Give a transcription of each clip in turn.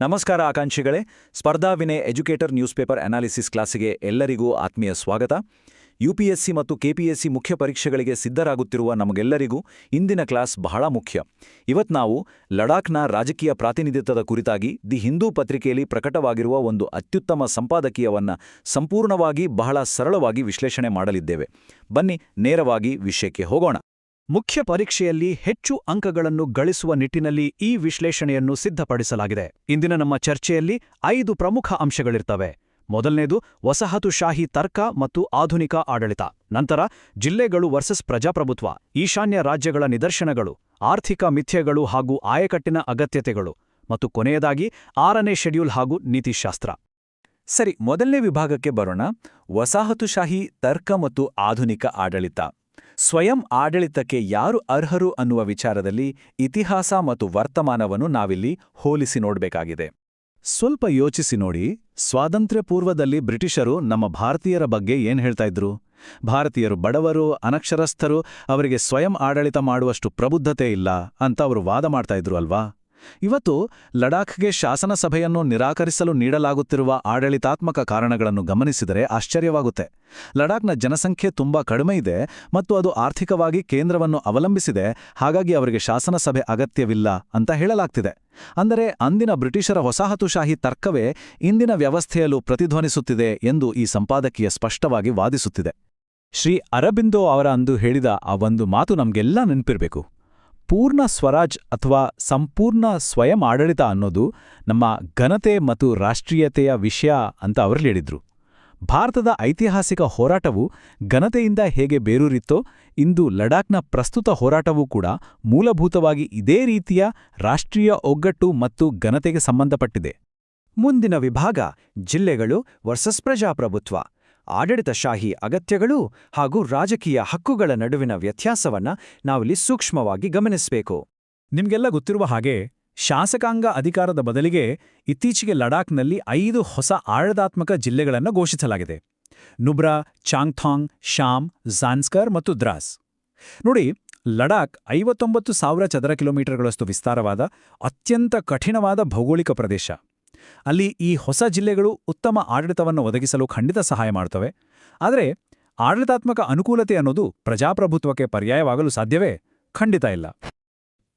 ನಮಸ್ಕಾರ ಆಕಾಂಕ್ಷಿಗಳೇ, ಸ್ಪರ್ಧಾ Vinay educator news paper analysis ಕ್ಲಾಸಿಗೆ ಎಲ್ಲರಿಗೂ ಆತ್ಮೀಯ ಸ್ವಾಗತ. ಯುಪಿಎಸ್ಸಿ ಮತ್ತು ಕೆಪಿಎಸ್ಸಿ ಮುಖ್ಯ ಪರೀಕ್ಷೆಗಳಿಗೆ ಸಿದ್ಧರಾಗುತ್ತಿರುವ ನಮಗೆಲ್ಲರಿಗೂ ಇಂದಿನ ಕ್ಲಾಸ್ ಬಹಳ ಮುಖ್ಯ. ಇವತ್ತು ನಾವು ಲಡಾಖ್ನ ರಾಜಕೀಯ ಪ್ರಾತಿನಿಧ್ಯದ ಕುರಿತಾಗಿ ದಿ ಹಿಂದೂ ಪತ್ರಿಕೆಯಲ್ಲಿ ಪ್ರಕಟವಾಗಿರುವ ಒಂದು ಅತ್ಯುತ್ತಮ ಸಂಪಾದಕೀಯವನ್ನು ಸಂಪೂರ್ಣವಾಗಿ ಬಹಳ ಸರಳವಾಗಿ ವಿಶ್ಲೇಷಣೆ ಮಾಡಲಿದ್ದೇವೆ. ಬನ್ನಿ ನೇರವಾಗಿ ವಿಷಯಕ್ಕೆ ಹೋಗೋಣ. ಮುಖ್ಯ ಪರೀಕ್ಷೆಯಲ್ಲಿ ಹೆಚ್ಚು ಅಂಕಗಳನ್ನು ಗಳಿಸುವ ನಿಟ್ಟಿನಲ್ಲಿ ಈ ವಿಶ್ಲೇಷಣೆಯನ್ನು ಸಿದ್ಧಪಡಿಸಲಾಗಿದೆ. ಇಂದಿನ ನಮ್ಮ ಚರ್ಚೆಯಲ್ಲಿ 5 ಪ್ರಮುಖ ಅಂಶಗಳಿರ್ತವೆ. ಮೊದಲನೇದು ವಸಾಹತುಶಾಹಿ ತರ್ಕ ಮತ್ತು ಆಧುನಿಕ ಆಡಳಿತ. ನಂತರ ಜಿಲ್ಲೆಗಳು ವರ್ಸಸ್ ಪ್ರಜಾಪ್ರಭುತ್ವ, ಈಶಾನ್ಯ ರಾಜ್ಯಗಳ ನಿದರ್ಶನಗಳು, ಆರ್ಥಿಕ ಮಿಥ್ಯಗಳು ಹಾಗೂ ಆಯಕಟ್ಟಿನ ಅಗತ್ಯತೆಗಳು, ಮತ್ತು ಕೊನೆಯದಾಗಿ 6ನೇ ಶೆಡ್ಯೂಲ್ ಹಾಗೂ ನೀತಿಶಾಸ್ತ್ರ. ಸರಿ, ಮೊದಲನೇ ವಿಭಾಗಕ್ಕೆ ಬರೋಣ. ವಸಾಹತುಶಾಹಿ ತರ್ಕ ಮತ್ತು ಆಧುನಿಕ ಆಡಳಿತ. ಸ್ವಯಂ ಆಡಳಿತಕ್ಕೆ ಯಾರು ಅರ್ಹರು ಅನ್ನುವ ವಿಚಾರದಲ್ಲಿ ಇತಿಹಾಸ ಮತ್ತು ವರ್ತಮಾನವನ್ನು ನಾವಿಲ್ಲಿ ಹೋಲಿಸಿ ನೋಡಬೇಕಾಗಿದೆ. ಸ್ವಲ್ಪ ಯೋಚಿಸಿ ನೋಡಿ, ಸ್ವಾತಂತ್ರ್ಯ ಪೂರ್ವದಲ್ಲಿ ಬ್ರಿಟಿಷರು ನಮ್ಮ ಭಾರತೀಯರ ಬಗ್ಗೆ ಏನ್ ಹೇಳ್ತಾ ಇದ್ರು? ಭಾರತೀಯರು ಬಡವರು, ಅನಕ್ಷರಸ್ಥರು, ಅವರಿಗೆ ಸ್ವಯಂ ಆಡಳಿತ ಮಾಡುವಷ್ಟು ಪ್ರಬುದ್ಧತೆ ಇಲ್ಲ ಅಂತ ಅವರು ವಾದ ಮಾಡ್ತಾ ಇದ್ರು ಅಲ್ವಾ? ಇವತ್ತು ಲಡಾಖ್ಗೆ ಶಾಸನ ಸಭೆಯನ್ನು ನಿರಾಕರಿಸಲು ನೀಡಲಾಗುತ್ತಿರುವ ಆಡಳಿತಾತ್ಮಕ ಕಾರಣಗಳನ್ನು ಗಮನಿಸಿದರೆ ಆಶ್ಚರ್ಯವಾಗುತ್ತೆ. ಲಡಾಖ್ನ ಜನಸಂಖ್ಯೆ ತುಂಬಾ ಕಡಿಮೆ ಇದೆ ಮತ್ತು ಅದು ಆರ್ಥಿಕವಾಗಿ ಕೇಂದ್ರವನ್ನು ಅವಲಂಬಿಸಿದೆ. ಹಾಗಾಗಿ ಅವರಿಗೆ ಶಾಸನ ಸಭೆ ಅಗತ್ಯವಿಲ್ಲ ಅಂತ ಹೇಳಲಾಗ್ತಿದೆ. ಅಂದರೆ ಅಂದಿನ ಬ್ರಿಟಿಷರ ವಸಾಹತುಶಾಹಿ ತರ್ಕವೇ ಇಂದಿನ ವ್ಯವಸ್ಥೆಯಲ್ಲೂ ಪ್ರತಿಧ್ವನಿಸುತ್ತಿದೆ ಎಂದು ಈ ಸಂಪಾದಕೀಯ ಸ್ಪಷ್ಟವಾಗಿ ವಾದಿಸುತ್ತಿದೆ. ಶ್ರೀ ಅರಬಿಂದೋ ಅವರ ಅಂದು ಹೇಳಿದ ಆ ಒಂದು ಮಾತು ನಮಗೆಲ್ಲ ನೆನಪಿರಬೇಕು. ಪೂರ್ಣ ಸ್ವರಾಜ್ ಅಥವಾ ಸಂಪೂರ್ಣ ಸ್ವಯಂ ಆಡಳಿತ ಅನ್ನೋದು ನಮ್ಮ ಘನತೆ ಮತ್ತು ರಾಷ್ಟ್ರೀಯತೆಯ ವಿಷಯ ಅಂತ ಅವರು ಹೇಳಿದ್ರು. ಭಾರತದ ಐತಿಹಾಸಿಕ ಹೋರಾಟವು ಘನತೆಯಿಂದ ಹೇಗೆ ಬೇರೂರಿತ್ತೋ, ಇಂದು ಲಡಾಖ್ನ ಪ್ರಸ್ತುತ ಹೋರಾಟವೂ ಕೂಡ ಮೂಲಭೂತವಾಗಿ ಇದೇ ರೀತಿಯ ರಾಷ್ಟ್ರೀಯ ಒಗ್ಗಟ್ಟು ಮತ್ತು ಘನತೆಗೆ ಸಂಬಂಧಪಟ್ಟಿದೆ. ಮುಂದಿನ ವಿಭಾಗ ಜಿಲ್ಲೆಗಳು ವರ್ಸಸ್ ಪ್ರಜಾಪ್ರಭುತ್ವ. ಆಡಳಿತಶಾಹಿ ಅಗತ್ಯಗಳು ಹಾಗೂ ರಾಜಕೀಯ ಹಕ್ಕುಗಳ ನಡುವಿನ ವ್ಯತ್ಯಾಸವನ್ನ ನಾವಿಲ್ಲಿ ಸೂಕ್ಷ್ಮವಾಗಿ ಗಮನಿಸಬೇಕು. ನಿಮಗೆಲ್ಲ ಗೊತ್ತಿರುವ ಹಾಗೆ ಶಾಸಕಾಂಗ ಅಧಿಕಾರದ ಬದಲಿಗೆ ಇತ್ತೀಚೆಗೆ ಲಡಾಖ್ನಲ್ಲಿ 5 ಹೊಸ ಆಡಳಿತಾತ್ಮಕ ಜಿಲ್ಲೆಗಳನ್ನು ಘೋಷಿಸಲಾಗಿದೆ. ನುಬ್ರಾ, ಚಾಂಗ್ಥಾಂಗ್, ಶಾಮ್, ಝಾನ್ಸ್ಕರ್ ಮತ್ತು ದ್ರಾಸ್. ನೋಡಿ, ಲಡಾಖ್ 59,000 ಚದರ ಕಿಲೋಮೀಟರ್ಗಳಷ್ಟು ವಿಸ್ತಾರವಾದ ಅತ್ಯಂತ ಕಠಿಣವಾದ ಭೌಗೋಳಿಕ ಪ್ರದೇಶ. ಅಲ್ಲಿ ಈ ಹೊಸ ಜಿಲ್ಲೆಗಳು ಉತ್ತಮ ಆಡಳಿತವನ್ನು ಒದಗಿಸಲು ಖಂಡಿತ ಸಹಾಯ ಮಾಡುತ್ತವೆ. ಆದರೆ ಆಡಳಿತಾತ್ಮಕ ಅನುಕೂಲತೆ ಅನ್ನೋದು ಪ್ರಜಾಪ್ರಭುತ್ವಕ್ಕೆ ಪರ್ಯಾಯವಾಗಲು ಸಾಧ್ಯವೇ? ಖಂಡಿತ ಇಲ್ಲ.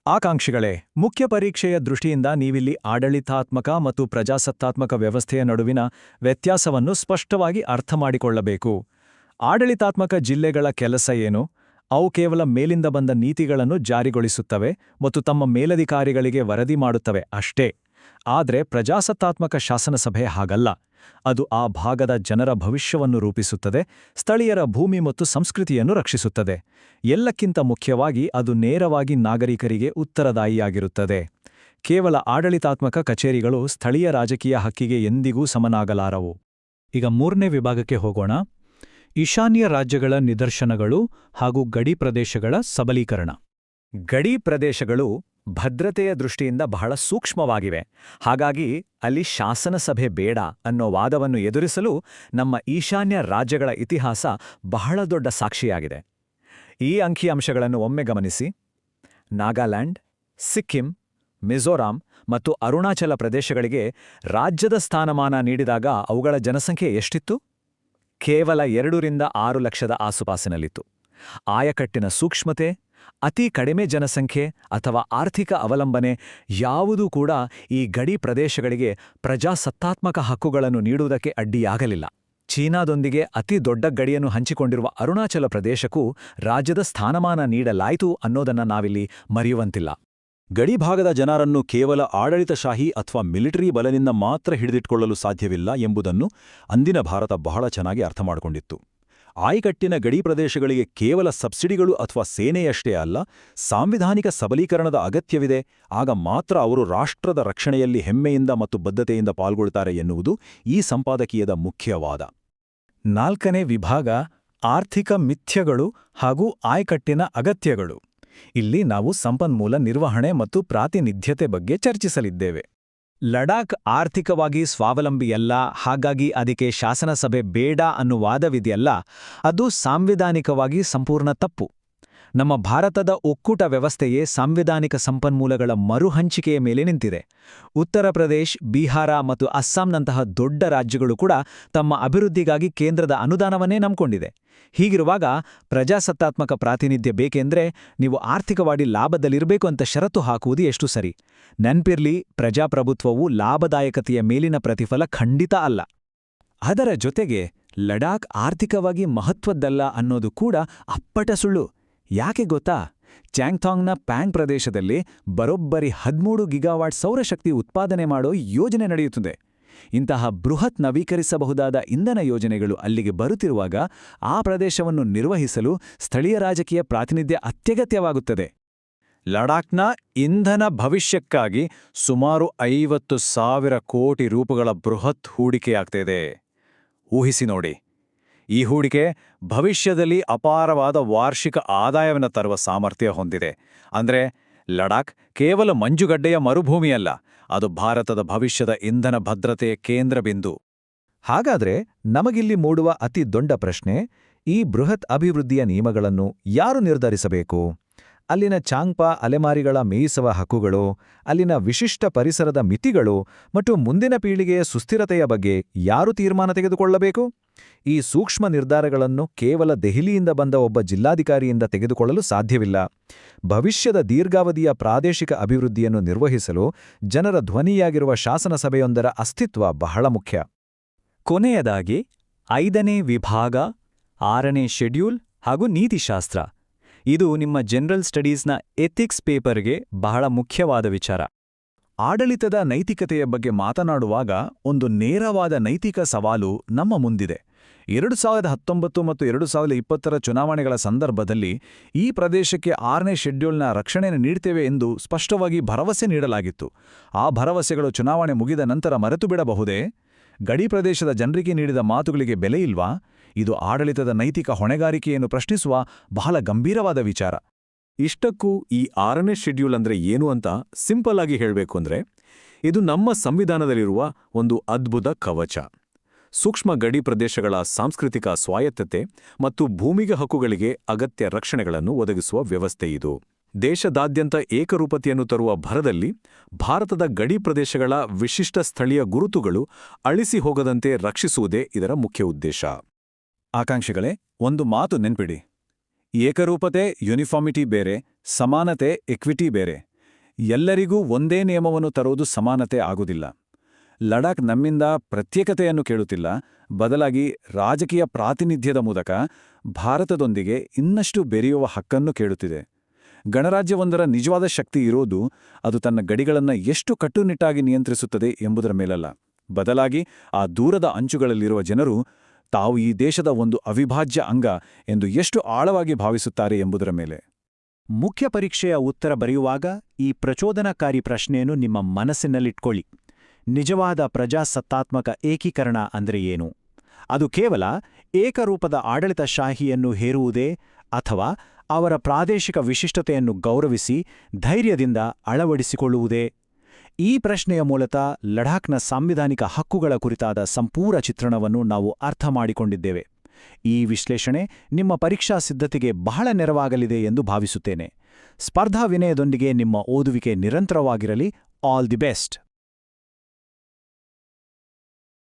ಆಕಾಂಕ್ಷಿಗಳೇ, ಮುಖ್ಯ ಪರೀಕ್ಷೆಯ ದೃಷ್ಟಿಯಿಂದ ನೀವಿಲ್ಲಿ ಆಡಳಿತಾತ್ಮಕ ಮತ್ತು ಪ್ರಜಾಸತ್ತಾತ್ಮಕ ವ್ಯವಸ್ಥೆಯ ನಡುವಿನ ವ್ಯತ್ಯಾಸವನ್ನು ಸ್ಪಷ್ಟವಾಗಿ ಅರ್ಥಮಾಡಿಕೊಳ್ಳಬೇಕು. ಆಡಳಿತಾತ್ಮಕ ಜಿಲ್ಲೆಗಳ ಕೆಲಸ ಏನು? ಅವು ಕೇವಲ ಮೇಲಿಂದ ಬಂದ ನೀತಿಗಳನ್ನು ಜಾರಿಗೊಳಿಸುತ್ತವೆ ಮತ್ತು ತಮ್ಮ ಮೇಲಧಿಕಾರಿಗಳಿಗೆ ವರದಿ ಮಾಡುತ್ತವೆ ಅಷ್ಟೇ. ಆದರೆ ಪ್ರಜಾಸತ್ತಾತ್ಮಕ ಶಾಸನಸಭೆ ಹಾಗಲ್ಲ. ಅದು ಆ ಭಾಗದ ಜನರ ಭವಿಷ್ಯವನ್ನು ರೂಪಿಸುತ್ತದೆ, ಸ್ಥಳೀಯರ ಭೂಮಿ ಮತ್ತು ಸಂಸ್ಕೃತಿಯನ್ನು ರಕ್ಷಿಸುತ್ತದೆ. ಎಲ್ಲಕ್ಕಿಂತ ಮುಖ್ಯವಾಗಿ ಅದು ನೇರವಾಗಿ ನಾಗರಿಕರಿಗೆ ಉತ್ತರದಾಯಿಯಾಗಿರುತ್ತದೆ. ಕೇವಲ ಆಡಳಿತಾತ್ಮಕ ಕಚೇರಿಗಳು ಸ್ಥಳೀಯ ರಾಜಕೀಯ ಹಕ್ಕಿಗೆ ಎಂದಿಗೂ ಸಮನಾಗಲಾರವು. ಈಗ 3ನೇ ವಿಭಾಗಕ್ಕೆ ಹೋಗೋಣ. ಈಶಾನ್ಯ ರಾಜ್ಯಗಳ ನಿದರ್ಶನಗಳು ಹಾಗೂ ಗಡಿ ಪ್ರದೇಶಗಳ ಸಬಲೀಕರಣ. ಗಡಿ ಪ್ರದೇಶಗಳು ಭದ್ರತೆಯ ದೃಷ್ಟಿಯಿಂದ ಬಹಳ ಸೂಕ್ಷ್ಮವಾಗಿವೆ. ಹಾಗಾಗಿ ಅಲ್ಲಿ ಶಾಸನಸಭೆ ಬೇಡ ಅನ್ನೋ ವಾದವನ್ನು ಎದುರಿಸಲು ನಮ್ಮ ಈಶಾನ್ಯ ರಾಜ್ಯಗಳ ಇತಿಹಾಸ ಬಹಳ ದೊಡ್ಡ ಸಾಕ್ಷಿಯಾಗಿದೆ. ಈ ಅಂಕಿಅಂಶಗಳನ್ನು ಒಮ್ಮೆ ಗಮನಿಸಿ. ನಾಗಾಲ್ಯಾಂಡ್, ಸಿಕ್ಕಿಂ, ಮಿಜೋರಾಂ ಮತ್ತು ಅರುಣಾಚಲ ಪ್ರದೇಶಗಳಿಗೆ ರಾಜ್ಯದ ಸ್ಥಾನಮಾನ ನೀಡಿದಾಗ ಅವುಗಳ ಜನಸಂಖ್ಯೆ ಎಷ್ಟಿತ್ತು? ಕೇವಲ 2 ರಿಂದ 6 ಲಕ್ಷದ ಆಸುಪಾಸಿನಲ್ಲಿತ್ತು. ಆಯಕಟ್ಟಿನ ಸೂಕ್ಷ್ಮತೆ, ಅತಿ ಕಡಿಮೆ ಜನಸಂಖ್ಯೆ ಅಥವಾ ಆರ್ಥಿಕ ಅವಲಂಬನೆ ಯಾವುದೂ ಕೂಡ ಈ ಗಡಿ ಪ್ರದೇಶಗಳಿಗೆ ಪ್ರಜಾಸತ್ತಾತ್ಮಕ ಹಕ್ಕುಗಳನ್ನು ನೀಡುವುದಕ್ಕೆ ಅಡ್ಡಿಯಾಗಲಿಲ್ಲ. ಚೀನಾದೊಂದಿಗೆ ಅತಿ ದೊಡ್ಡ ಗಡಿಯನ್ನು ಹಂಚಿಕೊಂಡಿರುವ ಅರುಣಾಚಲ ಪ್ರದೇಶಕ್ಕೂ ರಾಜ್ಯದ ಸ್ಥಾನಮಾನ ನೀಡಲಾಯಿತು ಅನ್ನೋದನ್ನು ನಾವಿಲ್ಲಿ ಮರೆಯುವಂತಿಲ್ಲ. ಗಡಿಭಾಗದ ಜನರನ್ನು ಕೇವಲ ಆಡಳಿತಶಾಹಿ ಅಥವಾ ಮಿಲಿಟರಿ ಬಲದಿಂದ ಮಾತ್ರ ಹಿಡಿದಿಟ್ಕೊಳ್ಳಲು ಸಾಧ್ಯವಿಲ್ಲ ಎಂಬುದನ್ನು ಅಂದಿನ ಭಾರತ ಬಹಳ ಚೆನ್ನಾಗಿ ಅರ್ಥಮಾಡಿಕೊಂಡಿತ್ತು. ಆಯಕಟ್ಟಿನ ಗಡಿ ಪ್ರದೇಶಗಳಿಗೆ ಕೇವಲ ಸಬ್ಸಿಡಿಗಳು ಅಥವಾ ಸೇನೆಯಷ್ಟೇ ಅಲ್ಲ, ಸಾಂವಿಧಾನಿಕ ಸಬಲೀಕರಣದ ಅಗತ್ಯವಿದೆ. ಆಗ ಮಾತ್ರ ಅವರು ರಾಷ್ಟ್ರದ ರಕ್ಷಣೆಯಲ್ಲಿ ಹೆಮ್ಮೆಯಿಂದ ಮತ್ತು ಬದ್ಧತೆಯಿಂದ ಪಾಲ್ಗೊಳ್ತಾರೆ ಎನ್ನುವುದು ಈ ಸಂಪಾದಕೀಯದ ಮುಖ್ಯವಾದ. 4ನೇ ವಿಭಾಗ ಆರ್ಥಿಕ ಮಿಥ್ಯಗಳು ಹಾಗೂ ಆಯಕಟ್ಟಿನ ಅಗತ್ಯಗಳು. ಇಲ್ಲಿ ನಾವು ಸಂಪನ್ಮೂಲ ನಿರ್ವಹಣೆ ಮತ್ತು ಪ್ರಾತಿನಿಧ್ಯತೆ ಬಗ್ಗೆ ಚರ್ಚಿಸಲಿದ್ದೇವೆ. ಲಡಾಖ್ ಆರ್ಥಿಕವಾಗಿ ಸ್ವಾವಲಂಬಿಯಲ್ಲ, ಹಾಗಾಗಿ ಅದಕ್ಕೆ ಶಾಸನಸಭೆ ಬೇಡ ಅನ್ನೋ ವಾದವಿದೆಯಲ್ಲ, ಅದು ಸಾಂವಿಧಾನಿಕವಾಗಿ ಸಂಪೂರ್ಣ ತಪ್ಪು. ನಮ್ಮ ಭಾರತದ ಒಕ್ಕೂಟ ವ್ಯವಸ್ಥೆಯೇ ಸಾಂವಿಧಾನಿಕ ಸಂಪನ್ಮೂಲಗಳ ಮರುಹಂಚಿಕೆಯ ಮೇಲೆ ನಿಂತಿದೆ. ಉತ್ತರ ಪ್ರದೇಶ್, ಬಿಹಾರ ಮತ್ತು ಅಸ್ಸಾಂನಂತಹ ದೊಡ್ಡ ರಾಜ್ಯಗಳು ಕೂಡ ತಮ್ಮ ಅಭಿವೃದ್ಧಿಗಾಗಿ ಕೇಂದ್ರದ ಅನುದಾನವನ್ನೇ ನಂಬಿಕೊಂಡಿದೆ. ಹೀಗಿರುವಾಗ ಪ್ರಜಾಸತ್ತಾತ್ಮಕ ಪ್ರಾತಿನಿಧ್ಯ ಬೇಕೆಂದ್ರೆ ನೀವು ಆರ್ಥಿಕವಾಗಿ ಲಾಭದಲ್ಲಿರಬೇಕು ಅಂತ ಷರತ್ತು ಹಾಕುವುದು ಎಷ್ಟು ಸರಿ? ನೆನ್ಪಿರ್ಲಿ, ಪ್ರಜಾಪ್ರಭುತ್ವವು ಲಾಭದಾಯಕತೆಯ ಮೇಲಿನ ಪ್ರತಿಫಲ ಖಂಡಿತ ಅಲ್ಲ. ಅದರ ಜೊತೆಗೆ ಲಡಾಖ್ ಆರ್ಥಿಕವಾಗಿ ಮಹತ್ವದ್ದಲ್ಲ ಅನ್ನೋದು ಕೂಡ ಅಪ್ಪಟ ಸುಳ್ಳು. ಯಾಕೆ ಗೊತ್ತಾ? ಚಾಂಗ್ಥಾಂಗ್ನ ಪ್ಯಾಂಗ್ ಪ್ರದೇಶದಲ್ಲಿ ಬರೋಬ್ಬರಿ 13 ಗಿಗಾವಾಟ್ ಸೌರಶಕ್ತಿ ಉತ್ಪಾದನೆ ಮಾಡೋ ಯೋಜನೆ ನಡೆಯುತ್ತದೆ. ಇಂತಹ ಬೃಹತ್ ನವೀಕರಿಸಬಹುದಾದ ಇಂಧನ ಯೋಜನೆಗಳು ಅಲ್ಲಿಗೆ ಬರುತ್ತಿರುವಾಗ ಆ ಪ್ರದೇಶವನ್ನು ನಿರ್ವಹಿಸಲು ಸ್ಥಳೀಯ ರಾಜಕೀಯ ಪ್ರಾತಿನಿಧ್ಯ ಅತ್ಯಗತ್ಯವಾಗುತ್ತದೆ. ಲಡಾಖ್ನ ಇಂಧನ ಭವಿಷ್ಯಕ್ಕಾಗಿ ಸುಮಾರು 50,000 ಕೋಟಿ ರೂಪಾಯಿಗಳ ಬೃಹತ್ ಹೂಡಿಕೆಯಾಗ್ತಿದೆ. ಊಹಿಸಿ ನೋಡಿ. ಈ ಹೂಡಿಕೆ ಭವಿಷ್ಯದಲ್ಲಿ ಅಪಾರವಾದ ವಾರ್ಷಿಕ ಆದಾಯವನ್ನು ತರುವ ಸಾಮರ್ಥ್ಯ ಹೊಂದಿದೆ. ಅಂದ್ರೆ ಲಡಾಖ್ ಕೇವಲ ಮಂಜುಗಡ್ಡೆಯ ಮರುಭೂಮಿಯಲ್ಲ, ಅದು ಭಾರತದ ಭವಿಷ್ಯದ ಇಂಧನ ಭದ್ರತೆಯ ಕೇಂದ್ರ ಬಿಂದು. ಹಾಗಾದ್ರೆ ನಮಗಿಲ್ಲಿ ಮೂಡುವ ಅತಿ ದೊಡ್ಡ ಪ್ರಶ್ನೆ, ಈ ಬೃಹತ್ ಅಭಿವೃದ್ಧಿಯ ನಿಯಮಗಳನ್ನು ಯಾರು ನಿರ್ಧರಿಸಬೇಕು? ಅಲ್ಲಿನ ಚಾಂಗ್ಪಾ ಅಲೆಮಾರಿಗಳ ಮೇಯಿಸುವ ಹಕ್ಕುಗಳು, ಅಲ್ಲಿನ ವಿಶಿಷ್ಟ ಪರಿಸರದ ಮಿತಿಗಳು ಮತ್ತು ಮುಂದಿನ ಪೀಳಿಗೆಯ ಸುಸ್ಥಿರತೆಯ ಬಗ್ಗೆ ಯಾರು ತೀರ್ಮಾನ ತೆಗೆದುಕೊಳ್ಳಬೇಕು? ಈ ಸೂಕ್ಷ್ಮ ನಿರ್ಧಾರಗಳನ್ನು ಕೇವಲ ದೆಹಲಿಯಿಂದ ಬಂದ ಒಬ್ಬ ಜಿಲ್ಲಾಧಿಕಾರಿಯಿಂದ ತೆಗೆದುಕೊಳ್ಳಲು ಸಾಧ್ಯವಿಲ್ಲ. ಭವಿಷ್ಯದ ದೀರ್ಘಾವಧಿಯ ಪ್ರಾದೇಶಿಕ ಅಭಿವೃದ್ಧಿಯನ್ನು ನಿರ್ವಹಿಸಲು ಜನರ ಧ್ವನಿಯಾಗಿರುವ ಶಾಸನಸಭೆಯೊಂದರ ಅಸ್ತಿತ್ವ ಬಹಳ ಮುಖ್ಯ. ಕೊನೆಯದಾಗಿ 5ನೇ ವಿಭಾಗ, 6ನೇ ಶೆಡ್ಯೂಲ್ ಹಾಗೂ ನೀತಿಶಾಸ್ತ್ರ. ಇದು ನಿಮ್ಮ ಜನರಲ್ ಸ್ಟಡೀಸ್ನ ಎಥಿಕ್ಸ್ ಪೇಪರ್ಗೆ ಬಹಳ ಮುಖ್ಯವಾದ ವಿಚಾರ. ಆಡಳಿತದ ನೈತಿಕತೆಯ ಬಗ್ಗೆ ಮಾತನಾಡುವಾಗ ಒಂದು ನೇರವಾದ ನೈತಿಕ ಸವಾಲು ನಮ್ಮ ಮುಂದಿದೆ. 2019 ಮತ್ತು 2020ರ ಚುನಾವಣೆಗಳ ಸಂದರ್ಭದಲ್ಲಿ ಈ ಪ್ರದೇಶಕ್ಕೆ 6ನೇ ಶೆಡ್ಯೂಲ್ನ ರಕ್ಷಣೆಯನ್ನು ನೀಡ್ತೇವೆ ಎಂದು ಸ್ಪಷ್ಟವಾಗಿ ಭರವಸೆ ನೀಡಲಾಗಿತ್ತು. ಆ ಭರವಸೆಗಳು ಚುನಾವಣೆ ಮುಗಿದ ನಂತರ ಮರೆತು ಬಿಡಬಹುದೇ? ಗಡಿ ಪ್ರದೇಶದ ಜನರಿಗೆ ನೀಡಿದ ಮಾತುಗಳಿಗೆ ಬೆಲೆ ಇಲ್ವಾ? ಇದು ಆಡಳಿತದ ನೈತಿಕ ಹೊಣೆಗಾರಿಕೆಯನ್ನು ಪ್ರಶ್ನಿಸುವ ಬಹಳ ಗಂಭೀರವಾದ ವಿಚಾರ. ಇಷ್ಟಕ್ಕೂ ಈ 6ನೇ ಶೆಡ್ಯೂಲ್ ಅಂದ್ರೆ ಏನು ಅಂತ ಸಿಂಪಲ್ ಆಗಿ ಹೇಳಬೇಕು ಅಂದ್ರೆ, ಇದು ನಮ್ಮ ಸಂವಿಧಾನದಲ್ಲಿರುವ ಒಂದು ಅದ್ಭುತ ಕವಚ. ಸೂಕ್ಷ್ಮ ಗಡಿ ಪ್ರದೇಶಗಳ ಸಾಂಸ್ಕೃತಿಕ ಸ್ವಾಯತ್ತತೆ ಮತ್ತು ಭೂಮಿಗೆ ಹಕ್ಕುಗಳಿಗೆ ಅಗತ್ಯ ರಕ್ಷಣೆಗಳನ್ನು ಒದಗಿಸುವ ವ್ಯವಸ್ಥೆ ಇದು. ದೇಶದಾದ್ಯಂತ ಏಕರೂಪತೆಯನ್ನು ತರುವ ಭರದಲ್ಲಿ ಭಾರತದ ಗಡಿ ಪ್ರದೇಶಗಳ ವಿಶಿಷ್ಟ ಸ್ಥಳೀಯ ಗುರುತುಗಳು ಅಳಿಸಿ ಹೋಗದಂತೆ ರಕ್ಷಿಸುವುದೇ ಇದರ ಮುಖ್ಯ ಉದ್ದೇಶ. ಆಕಾಂಕ್ಷಿಗಳೇ, ಒಂದು ಮಾತು ನೆನ್ಪಿಡಿ. ಏಕರೂಪತೆ, ಯೂನಿಫಾರ್ಮಿಟಿ ಬೇರೆ, ಸಮಾನತೆ, ಎಕ್ವಿಟಿ ಬೇರೆ. ಎಲ್ಲರಿಗೂ ಒಂದೇ ನಿಯಮವನ್ನು ತರುವುದು ಸಮಾನತೆ ಆಗುವುದಿಲ್ಲ. ಲಡಾಖ್ ನಮ್ಮಿಂದ ಪ್ರತ್ಯೇಕತೆಯನ್ನು ಕೇಳುತ್ತಿಲ್ಲ, ಬದಲಾಗಿ ರಾಜಕೀಯ ಪ್ರಾತಿನಿಧ್ಯದ ಮೂಲಕ ಭಾರತದೊಂದಿಗೆ ಇನ್ನಷ್ಟು ಬೆರೆಯುವ ಹಕ್ಕನ್ನು ಕೇಳುತ್ತಿದೆ. ಗಣರಾಜ್ಯವೊಂದರ ನಿಜವಾದ ಶಕ್ತಿ ಇರೋದು ಅದು ತನ್ನ ಗಡಿಗಳನ್ನು ಎಷ್ಟು ಕಟ್ಟುನಿಟ್ಟಾಗಿ ನಿಯಂತ್ರಿಸುತ್ತದೆ ಎಂಬುದರ ಮೇಲಲ್ಲ, ಬದಲಾಗಿ ಆ ದೂರದ ಅಂಚುಗಳಲ್ಲಿರುವ ಜನರು ತಾವು ಈ ದೇಶದ ಒಂದು ಅವಿಭಾಜ್ಯ ಅಂಗ ಎಂದು ಎಷ್ಟು ಆಳವಾಗಿ ಭಾವಿಸುತ್ತಾರೆ ಎಂಬುದರ ಮೇಲೆ. ಮುಖ್ಯ ಪರೀಕ್ಷೆಯ ಉತ್ತರ ಬರೆಯುವಾಗ ಈ ಪ್ರಚೋದನಕಾರಿ ಪ್ರಶ್ನೆಯನ್ನು ನಿಮ್ಮ ಮನಸ್ಸಿನಲ್ಲಿಟ್ಕೊಳ್ಳಿ. ನಿಜವಾದ ಪ್ರಜಾಸತ್ತಾತ್ಮಕ ಏಕೀಕರಣ ಅಂದ್ರೆ ಏನು? ಅದು ಕೇವಲ ಏಕರೂಪದ ಆಡಳಿತಶಾಹಿಯನ್ನು ಹೇರುವುದೇ, ಅಥವಾ ಅವರ ಪ್ರಾದೇಶಿಕ ವಿಶಿಷ್ಟತೆಯನ್ನು ಗೌರವಿಸಿ ಧೈರ್ಯದಿಂದ ಅಳವಡಿಸಿಕೊಳ್ಳುವುದೇ? ಈ ಪ್ರಶ್ನೆಯ ಮೂಲಕ ಲಡಾಖ್ನ ಸಾಂವಿಧಾನಿಕ ಹಕ್ಕುಗಳ ಕುರಿತಾದ ಸಂಪೂರ್ಣ ಚಿತ್ರಣವನ್ನು ನಾವು ಅರ್ಥ ಮಾಡಿಕೊಂಡಿದ್ದೇವೆ. ಈ ವಿಶ್ಲೇಷಣೆ ನಿಮ್ಮ ಪರೀಕ್ಷಾ ಸಿದ್ಧತೆಗೆ ಬಹಳ ನೆರವಾಗಲಿದೆ ಎಂದು ಭಾವಿಸುತ್ತೇನೆ. ಸ್ಪರ್ಧಾ ವಿನಯದೊಂದಿಗೆ ನಿಮ್ಮ ಓದುವಿಕೆ ನಿರಂತರವಾಗಿರಲಿ. All the best.